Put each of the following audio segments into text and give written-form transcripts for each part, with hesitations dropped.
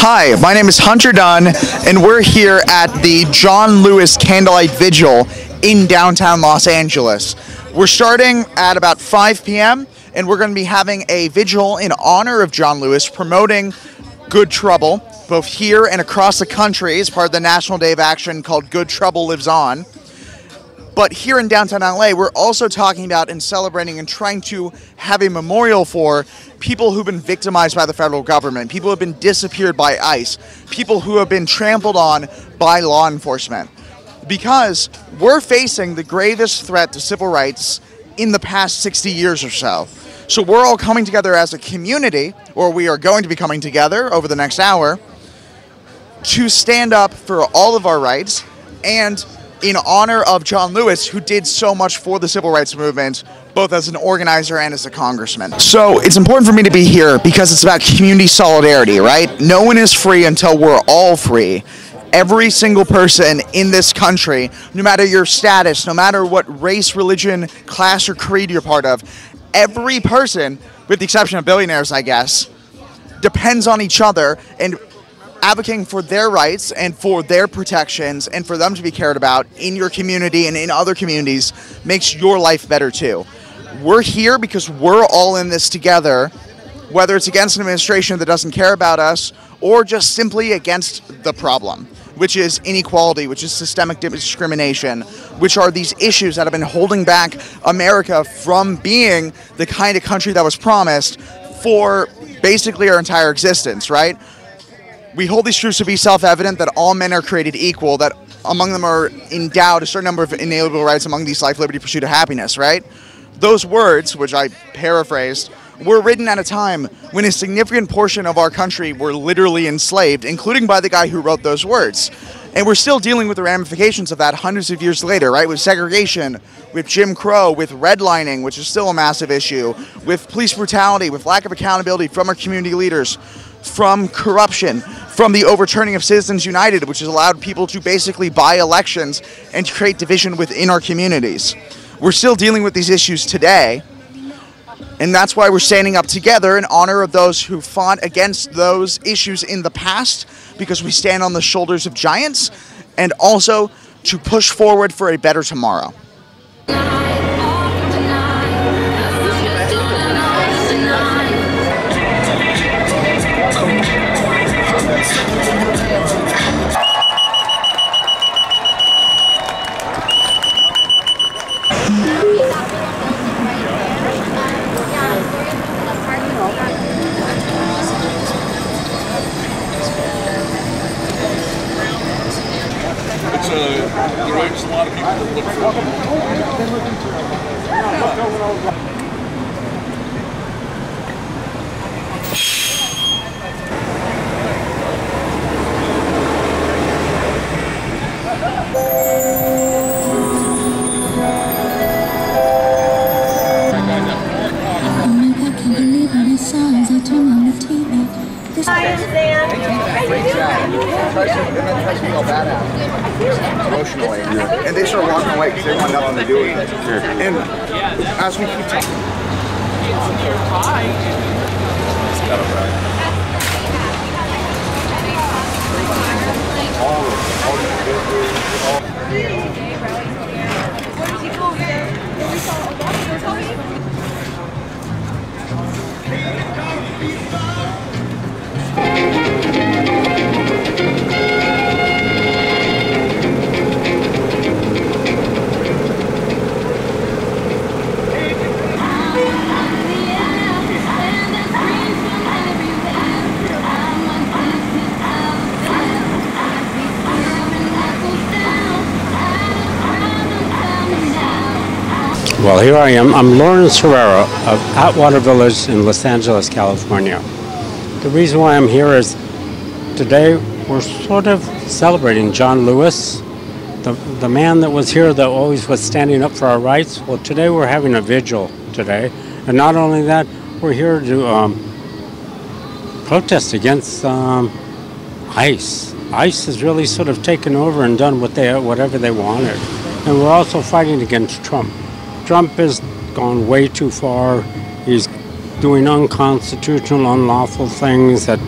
Hi, my name is Hunter Dunn, and we're here at the John Lewis Candlelight Vigil in downtown Los Angeles. We're starting at about 5 p.m., and we're going to be having a vigil in honor of John Lewis, promoting Good Trouble, both here and across the country as part of the National Day of Action called Good Trouble Lives On. But here in downtown LA, we're also talking about and celebrating and trying to have a memorial for people who've been victimized by the federal government, people who have been disappeared by ICE, people who have been trampled on by law enforcement. Because we're facing the gravest threat to civil rights in the past 60 years or so. So we're all coming together as a community, or we are going to be coming together over the next hour, to stand up for all of our rights and in honor of John Lewis, who did so much for the civil rights movement, both as an organizer and as a congressman. So it's important for me to be here because it's about community solidarity, right? No one is free until we're all free. Every single person in this country, no matter your status, no matter what race, religion, class, or creed you're part of, every person, with the exception of billionaires, I guess, depends on each other, and advocating for their rights and for their protections and for them to be cared about in your community and in other communities makes your life better too. We're here because we're all in this together, whether it's against an administration that doesn't care about us or just simply against the problem, which is inequality, which is systemic discrimination, which are these issues that have been holding back America from being the kind of country that was promised for basically our entire existence, right? We hold these truths to be self-evident, that all men are created equal, that among them are endowed a certain number of inalienable rights, among these life, liberty, pursuit of happiness, right? Those words, which I paraphrased, were written at a time when a significant portion of our country were literally enslaved, including by the guy who wrote those words. And we're still dealing with the ramifications of that hundreds of years later, right? With segregation, with Jim Crow, with redlining, which is still a massive issue, with police brutality, with lack of accountability from our community leaders, from corruption, from the overturning of Citizens United, which has allowed people to basically buy elections and to create division within our communities. We're still dealing with these issues today, and that's why we're standing up together in honor of those who fought against those issues in the past, because we stand on the shoulders of giants, and also to push forward for a better tomorrow. Drives a lot of people to look emotionally, and they start walking away because they want nothing to do with it. And as we keep talking, Well, here I am. I'm Lawrence Herrera of Atwater Village in Los Angeles, California. The reason why I'm here is today we're sort of celebrating John Lewis, the man that was here that always was standing up for our rights. Well, today we're having a vigil today. And not only that, we're here to protest against ICE. ICE has really sort of taken over and done whatever they wanted. And we're also fighting against Trump. Trump has gone way too far. He's doing unconstitutional, unlawful things that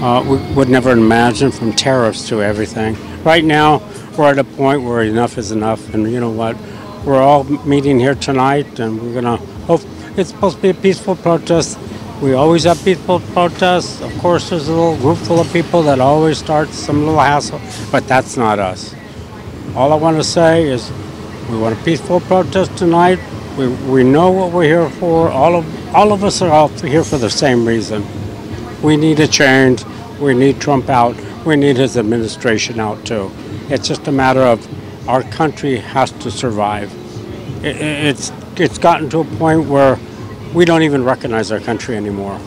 we would never imagine, from tariffs to everything. Right now, we're at a point where enough is enough, and you know what? We're all meeting here tonight, and we're going to hope it's supposed to be a peaceful protest. We always have peaceful protests. Of course, there's a little group full of people that always start some little hassle, but that's not us. All I want to say is we want a peaceful protest tonight. We know what we're here for. All of us are out here for the same reason. We need a change. We need Trump out. We need his administration out too. It's just a matter of our country has to survive. It's gotten to a point where we don't even recognize our country anymore.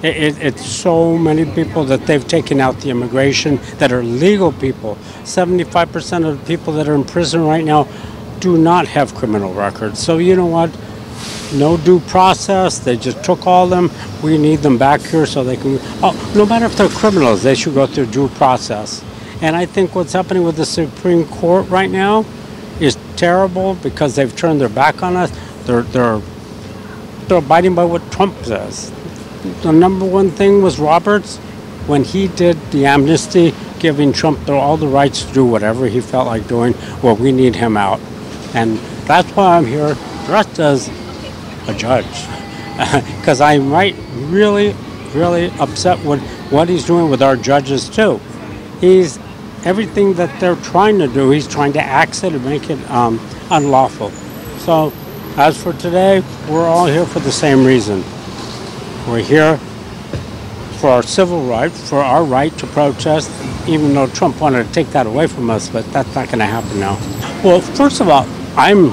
It's so many people that they've taken out the immigration that are legal people. 75% of the people that are in prison right now do not have criminal records. So you know what? No due process. They just took all them. We need them back here so they can. Oh, no matter if they're criminals, they should go through due process. And I think what's happening with the Supreme Court right now is terrible because they've turned their back on us. They're abiding by what Trump says. The number one thing was Roberts when he did the amnesty, giving Trump all the rights to do whatever he felt like doing. Well, we need him out. And that's why I'm here dressed as a judge, because I'm really upset with what he's doing with our judges too. He's everything that they're trying to do, he's trying to axe it and make it unlawful. So as for today, we're all here for the same reason. We're here for our civil rights, for our right to protest, even though Trump wanted to take that away from us, but that's not going to happen now. Well, first of all, I'm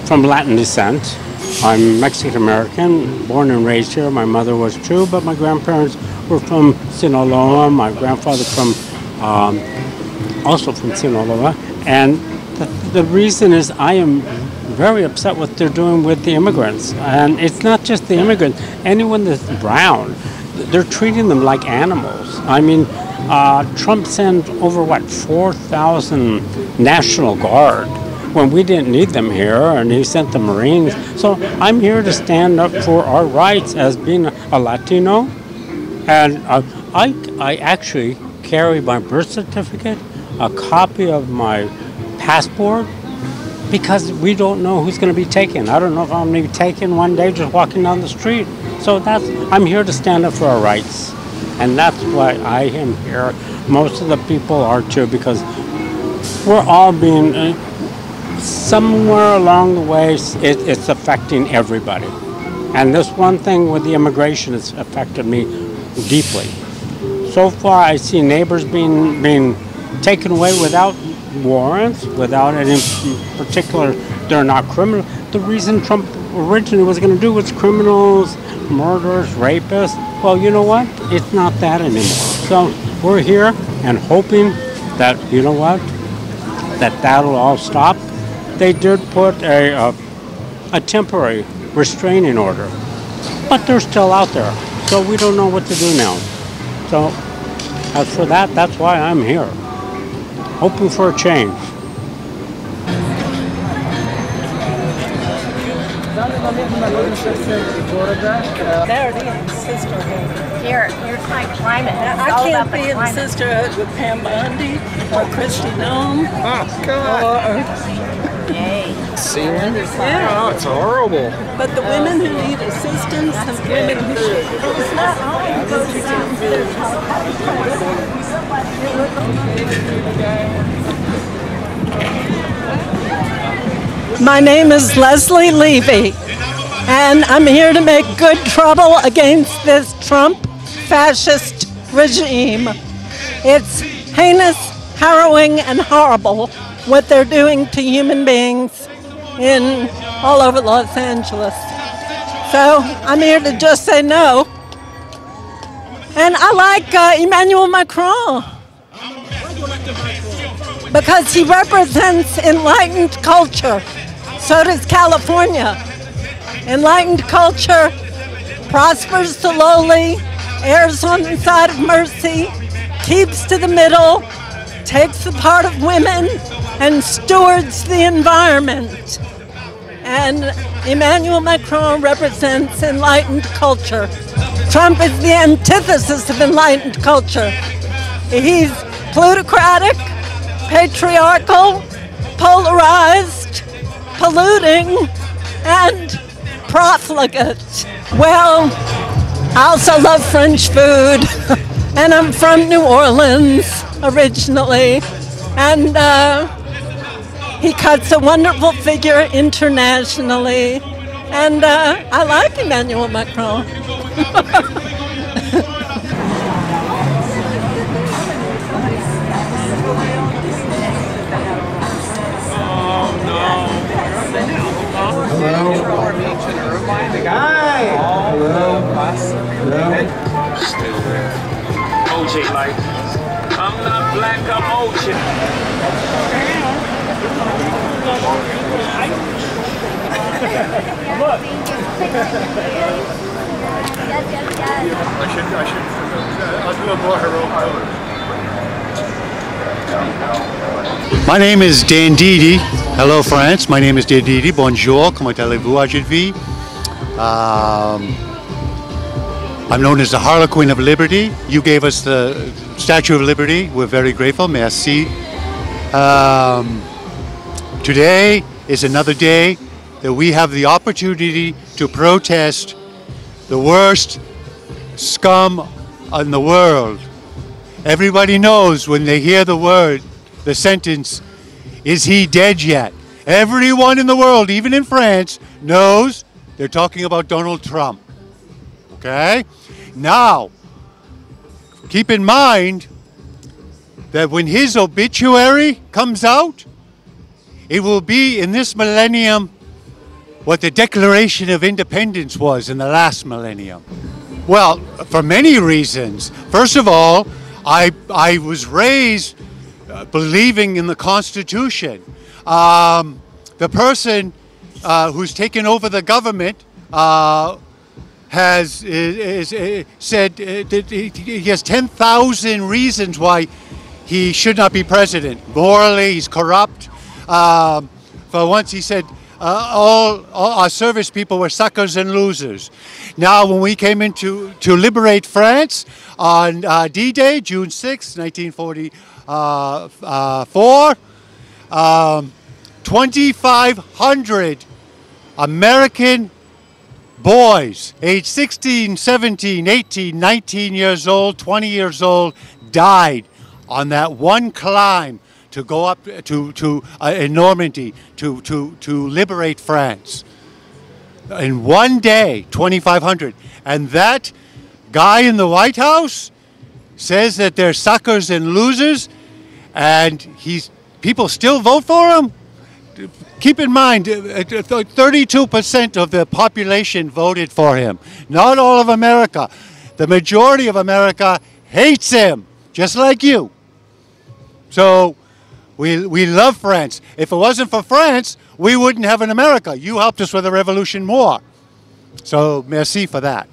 from Latin descent. I'm Mexican-American, born and raised here. My mother was too, but my grandparents were from Sinaloa. My grandfather also from Sinaloa. And the reason is I am very upset what they're doing with the immigrants. And it's not just the immigrants. Anyone that's brown, they're treating them like animals. I mean, Trump sent over, 4,000 National Guard when we didn't need them here, and he sent the Marines. So I'm here to stand up for our rights as being a Latino. And I actually carry my birth certificate, a copy of my passport, because we don't know who's going to be taken. I don't know if I'm going to be taken one day just walking down the street. So I'm here to stand up for our rights. And that's why I am here. Most of the people are too, because we're all being, somewhere along the way, it's affecting everybody. And this one thing with the immigration has affected me deeply. So far, I see neighbors being taken away without warrants, without any particular, they're not criminal. The reason Trump originally was going to do was criminals, murderers, rapists. Well, you know what? It's not that anymore. So we're here and hoping that, you know what, that'll all stop. They did put a temporary restraining order, but they're still out there. So we don't know what to do now. So as for that, that's why I'm here, hoping for a change. They're in sisterhood. You're trying climate. I can't be in sisterhood with Pam Bundy or Christy Nome. Oh, God. See? Yeah. Oh, it's horrible. But the women who need assistance, the women who... It's not all goes down. My name is Leslie Levy, and I'm here to make good trouble against this Trump fascist regime. It's heinous, harrowing, and horrible what they're doing to human beings all over Los Angeles. So I'm here to just say no. And I like Emmanuel Macron because he represents enlightened culture. So does California. Enlightened culture prospers the lowly, errs on the side of mercy, keeps to the middle, takes the part of women, and stewards the environment. And Emmanuel Macron represents enlightened culture. Trump is the antithesis of enlightened culture. He's plutocratic, patriarchal, polarized, polluting, and profligate. Well, I also love French food, and I'm from New Orleans originally, and he cuts a wonderful figure internationally, and I like Emmanuel Macron. OJ, like, I'm not black, I'm OJ. I'll do a more heroic. My name is Dan Didi. Hello, France. My name is Dan Didi. Bonjour. Comment allez-vous aujourd'hui? I'm known as the Harlequin of Liberty. You gave us the Statue of Liberty. We're very grateful. Merci. Today is another day that we have the opportunity to protest the worst scum in the world. Everybody knows when they hear the sentence, is he dead yet? Everyone in the world, even in France, knows they're talking about Donald Trump. Okay? Now, keep in mind that when his obituary comes out, it will be in this millennium what the Declaration of Independence was in the last millennium. Well, for many reasons. First of all, I was raised believing in the Constitution. The person who's taken over the government has said he has 10,000 reasons why he should not be president. Morally, he's corrupt. For once, he said all our service people were suckers and losers. Now, when we came in to liberate France on D-Day, June 6, 1944, 2,500 American boys, aged 16, 17, 18, 19 years old, 20 years old, died on that one climb to go up to in Normandy to liberate France. In one day, 2,500. And that guy in the White House says that they're suckers and losers, and people still vote for him? Keep in mind, 32% of the population voted for him. Not all of America. The majority of America hates him, just like you. So we love France. If it wasn't for France, we wouldn't have an America. You helped us with the revolution more. So merci for that.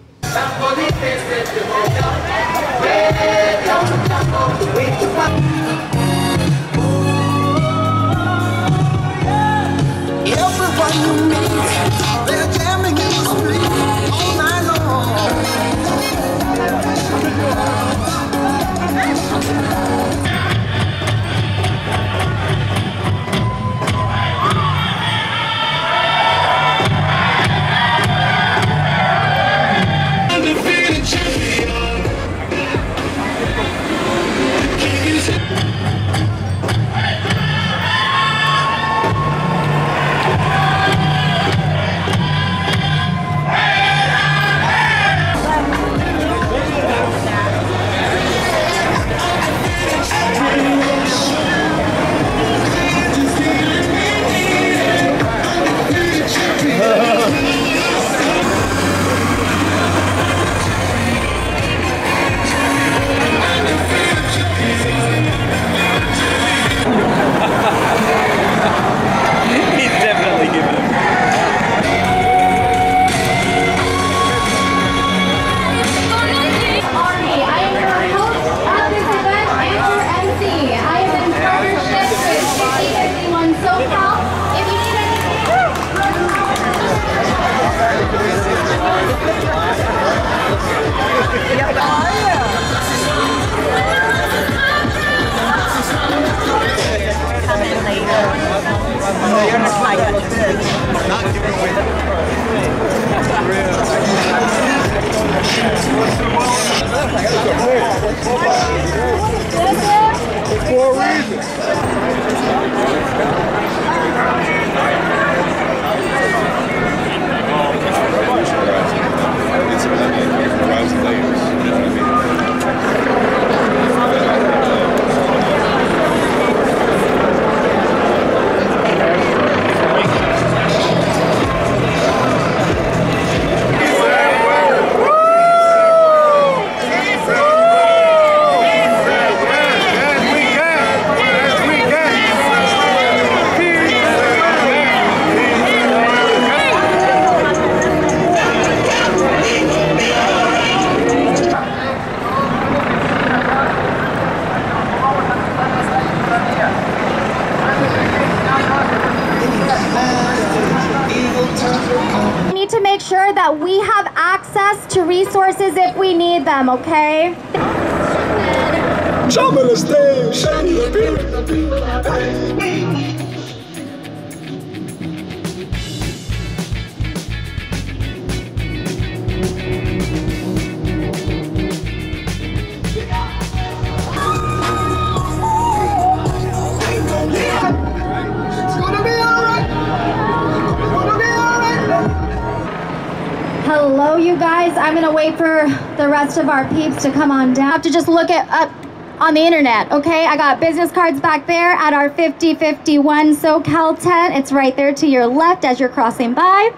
That we have access to resources if we need them, okay? Jump on the stage! Hello, you guys. I'm gonna wait for the rest of our peeps to come on down. I have to just look it up on the internet, okay? I got business cards back there at our 5051 SoCal tent. It's right there to your left as you're crossing by.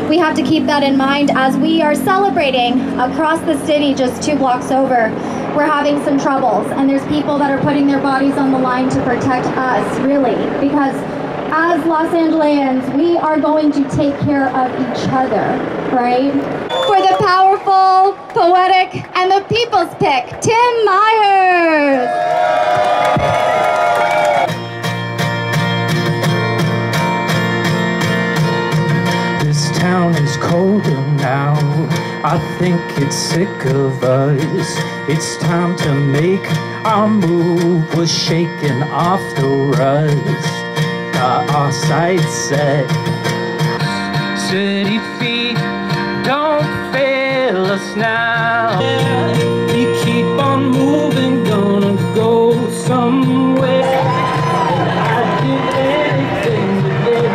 We have to keep that in mind as we are celebrating across the city just 2 blocks over. We're having some troubles, and there's people that are putting their bodies on the line to protect us, really, because as Los Angeles, we are going to take care of each other, right? For the powerful, poetic, and the people's pick, Tim Myers. This town is colder now. I think it's sick of us. It's time to make our move. We're shaking off the rust. Got our sights set. City feet don't fail us now. We keep on moving, gonna go somewhere. I'd give anything to get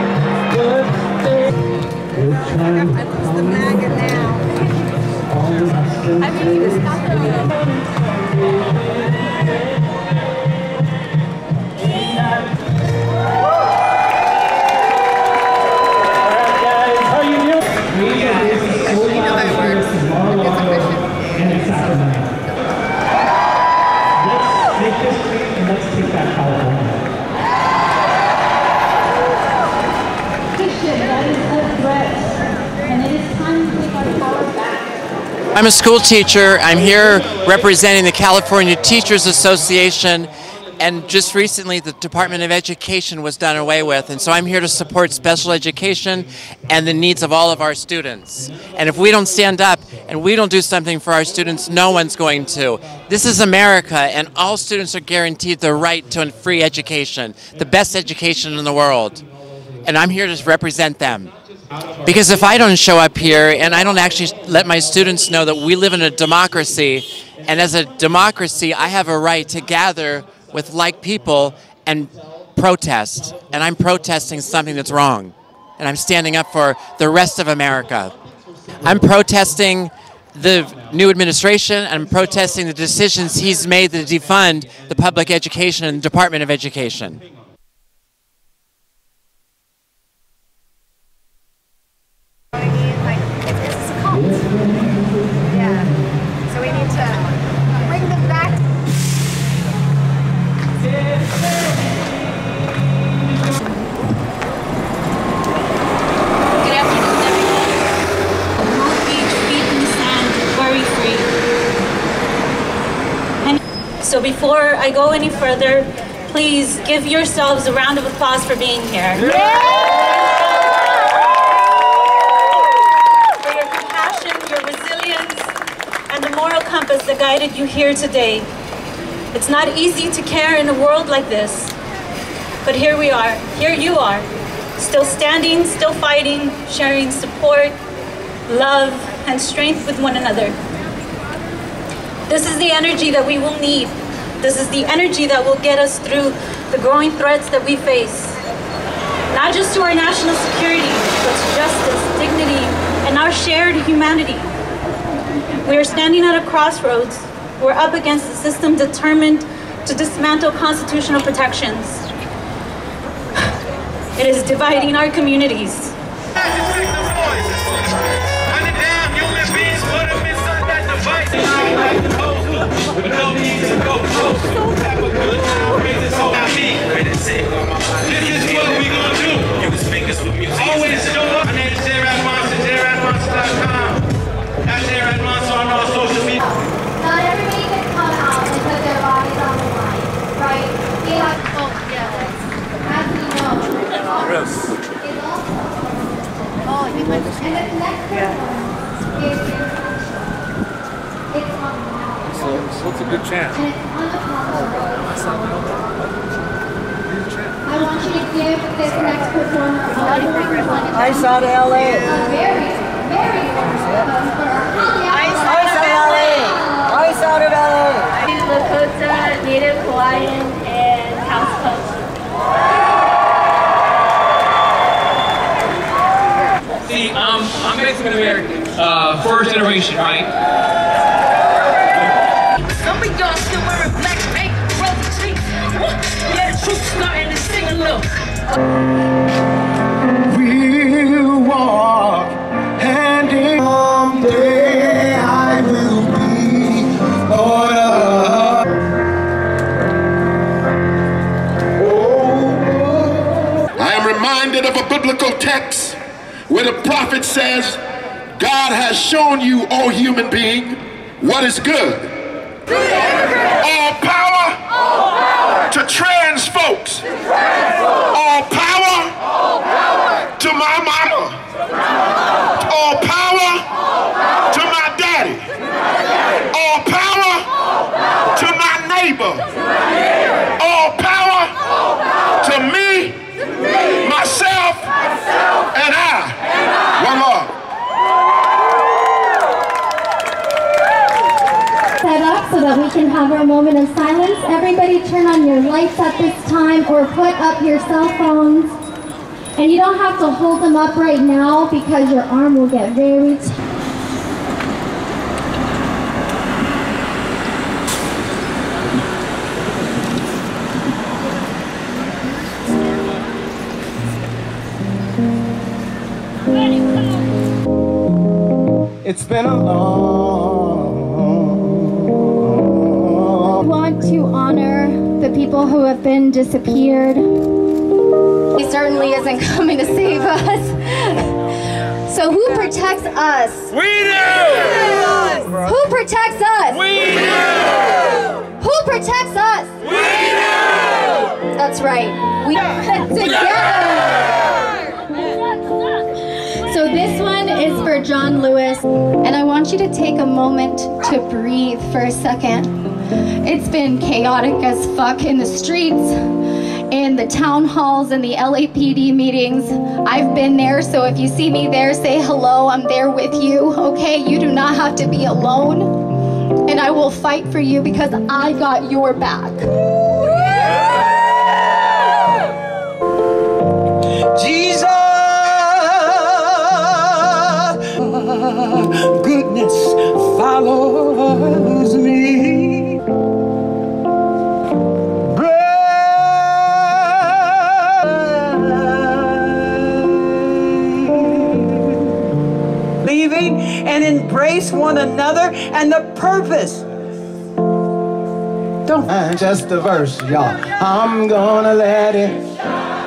birthday. We're trying to come now. I mean, you just got I'm a school teacher. I'm here representing the California Teachers Association, and just recently the Department of Education was done away with, and so I'm here to support special education and the needs of all of our students. And if we don't stand up and we don't do something for our students, no one's going to. This is America, and all students are guaranteed the right to a free education, the best education in the world. And I'm here to represent them. Because if I don't show up here and I don't actually let my students know that we live in a democracy, and as a democracy I have a right to gather with like people and protest, and I'm protesting something that's wrong, and I'm standing up for the rest of America. I'm protesting the new administration, and I'm protesting the decisions he's made to defund the public education and the Department of Education. So before I go any further, please give yourselves a round of applause for being here. For your compassion, your resilience, and the moral compass that guided you here today. It's not easy to care in a world like this, but here we are, here you are, still standing, still fighting, sharing support, love, and strength with one another. This is the energy that we will need. This is the energy that will get us through the growing threats that we face, not just to our national security, but to justice, dignity, and our shared humanity. We are standing at a crossroads. We're up against a system determined to dismantle constitutional protections. It is dividing our communities. What's a good chant? I want you to give this next performer Ice out of LA. Ice out of LA. Lakota, Native Hawaiian, and House Coast. See, I'm Mexican American, first generation, right? Some of y'all still wearing black paint, rosy cheeks. Yeah, the truth's starting to sing a little. We'll walk hand in hand. Someday I will be Lord of. I am reminded of a biblical text where the prophet says, God has shown you, O human being, what is good. All power to trans folks. All power to my mama. All power to my daddy. All power to my neighbor. All power to me, myself, and I. One more. Set up so that we can have our moment of silence. Everybody turn on your lights at this time or put up your cell phones. And you don't have to hold them up right now because your arm will get very tight. It's been a long. We want to honor the people who have been disappeared. He certainly isn't coming to save us. So who protects us? We do! Who protects us? We do! Who protects us? We do! That's right. We together. So this one is for John Lewis, and I want you to take a moment to breathe for a second. It's been chaotic as fuck in the streets, in the town halls, and the LAPD meetings. I've been there, so if you see me there, say hello. I'm there with you, okay? You do not have to be alone, and I will fight for you because I got your back. Jesus, goodness follows me. Leaving and embrace one another and the purpose. Don't just the verse, y'all. I'm gonna let it.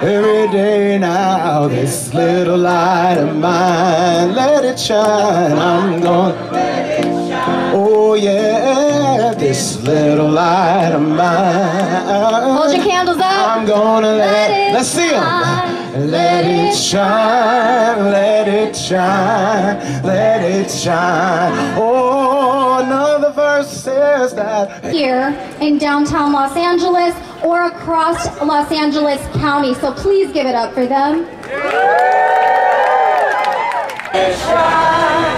Every day now, this little light of mine, let it shine. I'm gonna let it shine. Oh yeah, this little light of mine. Hold your candles up. I'm gonna let it. Let's see them. Let it shine, let it shine, let it shine. Oh, another verse says that. Here in downtown Los Angeles or across Los Angeles County. So please give it up for them. Shine.